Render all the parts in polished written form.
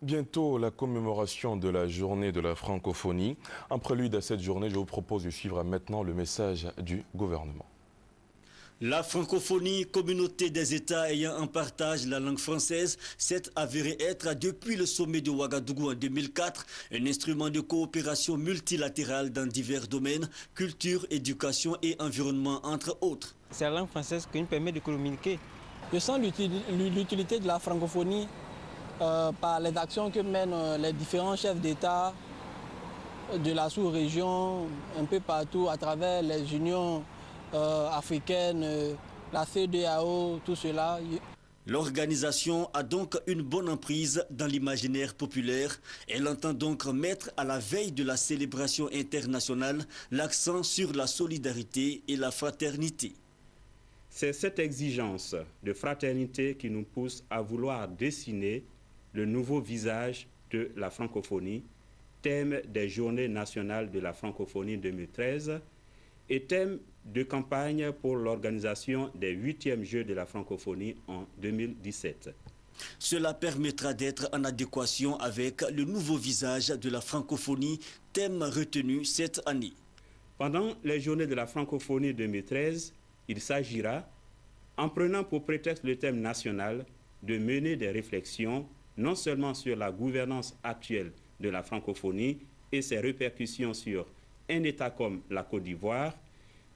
Bientôt la commémoration de la journée de la francophonie. En prélude à cette journée, je vous propose de suivre maintenant le message du gouvernement. La francophonie, communauté des États ayant en partage la langue française, s'est avérée être, depuis le sommet de Ouagadougou en 2004, un instrument de coopération multilatérale dans divers domaines, culture, éducation et environnement, entre autres. C'est la langue française qui nous permet de communiquer. Je sens l'utilité de la francophonie par les actions que mènent les différents chefs d'État de la sous-région, un peu partout, à travers les unions africaines, la CEDEAO, tout cela. L'organisation a donc une bonne emprise dans l'imaginaire populaire. Elle entend donc mettre à la veille de la célébration internationale l'accent sur la solidarité et la fraternité. C'est cette exigence de fraternité qui nous pousse à vouloir dessiner le nouveau visage de la francophonie, thème des Journées nationales de la francophonie 2013 et thème de campagne pour l'organisation des 8e Jeux de la francophonie en 2017. Cela permettra d'être en adéquation avec le nouveau visage de la francophonie, thème retenu cette année. Pendant les Journées de la francophonie 2013, il s'agira, en prenant pour prétexte le thème national, de mener des réflexions non seulement sur la gouvernance actuelle de la francophonie et ses répercussions sur un État comme la Côte d'Ivoire,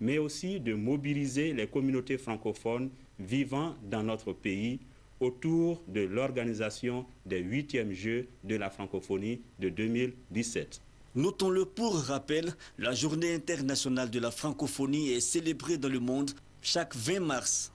mais aussi de mobiliser les communautés francophones vivant dans notre pays autour de l'organisation des 8e Jeux de la francophonie de 2017. Notons-le pour rappel, la Journée internationale de la francophonie est célébrée dans le monde chaque 20 mars.